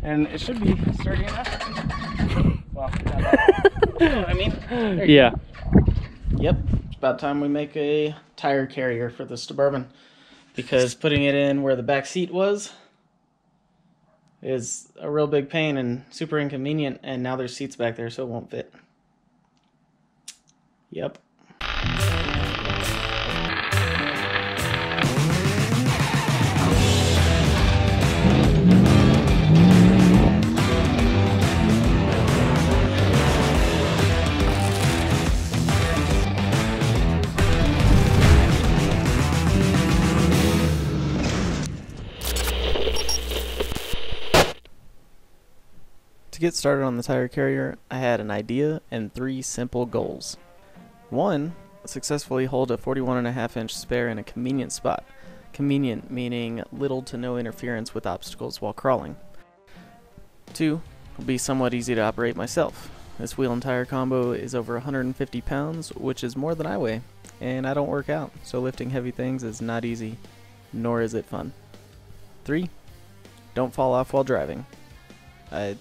and it should be sturdy enough. Well, not that. You know what I mean? Yeah. Yep, it's about time we make a tire carrier for the Suburban, because putting it in where the back seat was is a real big pain and super inconvenient, and now there's seats back there so it won't fit. Yep. To get started on the tire carrier, I had an idea and 3 simple goals. 1, successfully hold a 41.5-inch spare in a convenient spot. Convenient meaning little to no interference with obstacles while crawling. 2, will be somewhat easy to operate myself. This wheel and tire combo is over 150 pounds, which is more than I weigh, and I don't work out, so lifting heavy things is not easy, nor is it fun. 3, don't fall off while driving. I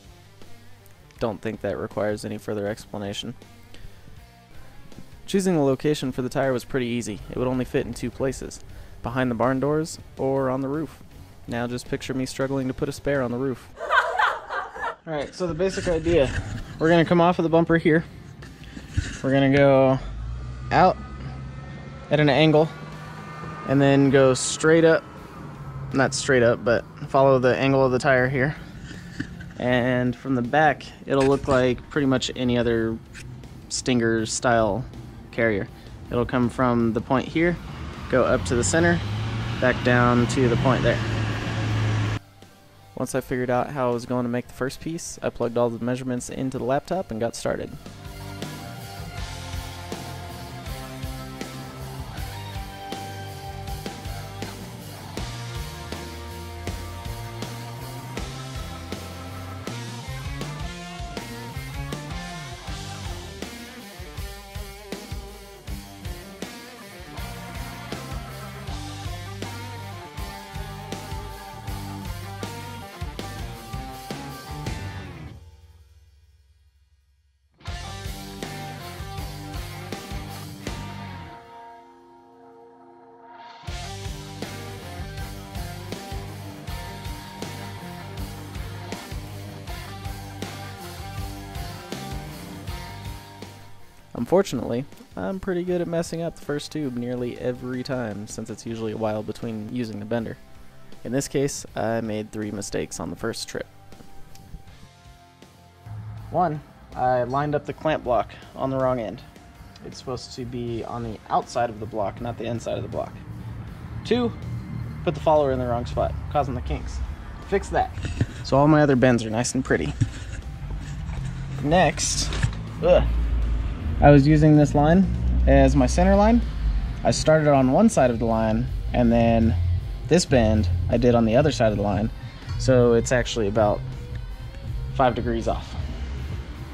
don't think that requires any further explanation. Choosing the location for the tire was pretty easy. It would only fit in 2 places, behind the barn doors or on the roof. Now just picture me struggling to put a spare on the roof. Alright, so the basic idea, we're going to come off of the bumper here. We're going to go out at an angle and then go straight up, not straight up, but follow the angle of the tire here. And from the back, it'll look like pretty much any other Stinger style carrier. It'll come from the point here, go up to the center, back down to the point there. Once I figured out how I was going to make the first piece, I plugged all the measurements into the laptop and got started. Unfortunately, I'm pretty good at messing up the first tube nearly every time, since it's usually a while between using the bender. In this case, I made 3 mistakes on the first trip. 1, I lined up the clamp block on the wrong end. It's supposed to be on the outside of the block, not the inside of the block. 2, put the follower in the wrong spot, causing the kinks. Fix that. So all my other bends are nice and pretty. Next, I was using this line as my center line. I started on one side of the line, and then this bend I did on the other side of the line, so it's actually about 5 degrees off.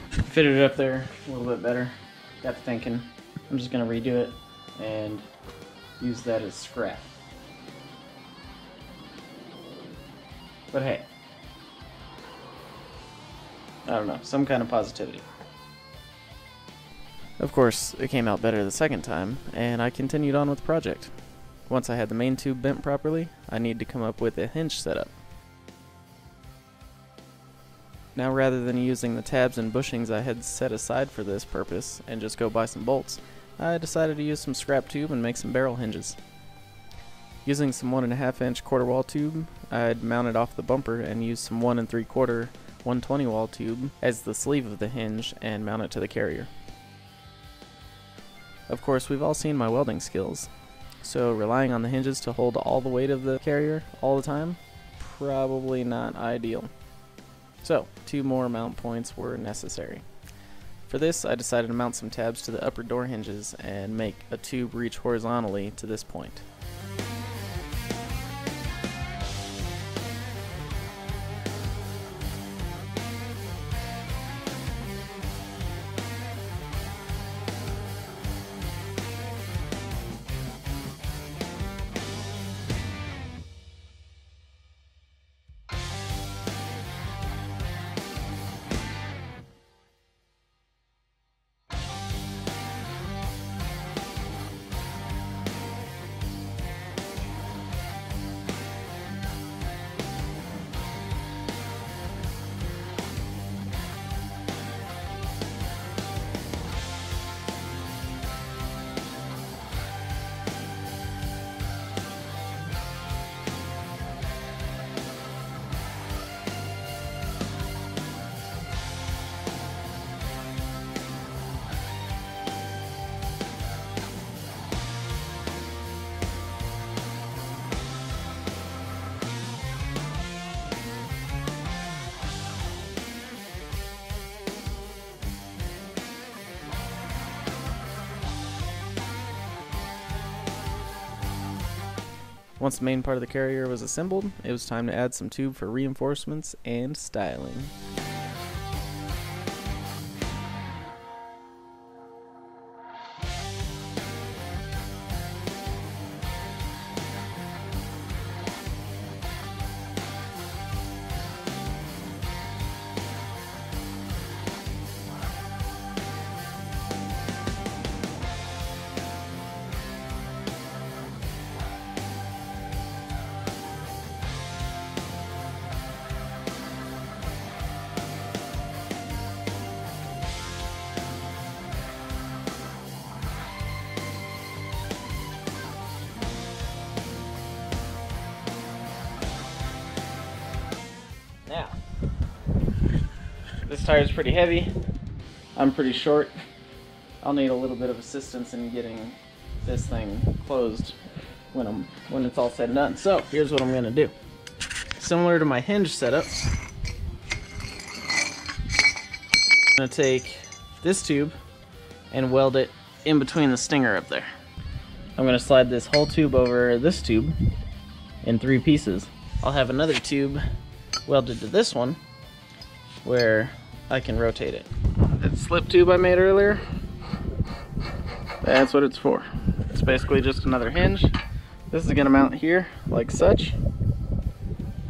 Fitted it up there a little bit better. Got to thinking, I'm just gonna redo it and use that as scrap. But hey, I don't know, some kind of positivity. Of course, it came out better the second time, and I continued on with the project. Once I had the main tube bent properly, I needed to come up with a hinge setup. Now, rather than using the tabs and bushings I had set aside for this purpose and just go buy some bolts, I decided to use some scrap tube and make some barrel hinges. Using some 1.5-inch quarter wall tube, I'd mounted off the bumper and used some 1 3/4 120 wall tube as the sleeve of the hinge and mount it to the carrier. Of course, we've all seen my welding skills, so relying on the hinges to hold all the weight of the carrier all the time, probably not ideal. So, 2 more mount points were necessary. For this, I decided to mount some tabs to the upper door hinges and make a tube reach horizontally to this point. Once the main part of the carrier was assembled, it was time to add some tube for reinforcements and styling. Now, this tire is pretty heavy. I'm pretty short. I'll need a little bit of assistance in getting this thing closed when it's all said and done. So here's what I'm gonna do. Similar to my hinge setup, I'm gonna take this tube and weld it in between the stinger up there. I'm gonna slide this whole tube over this tube in 3 pieces. I'll have another tube welded to this one where I can rotate it. That slip tube I made earlier, that's what it's for. It's basically just another hinge. This is gonna mount here like such,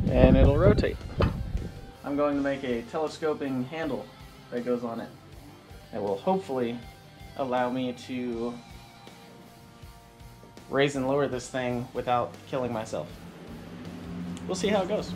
and it'll rotate. I'm going to make a telescoping handle that goes on it. It will hopefully allow me to raise and lower this thing without killing myself. We'll see how it goes.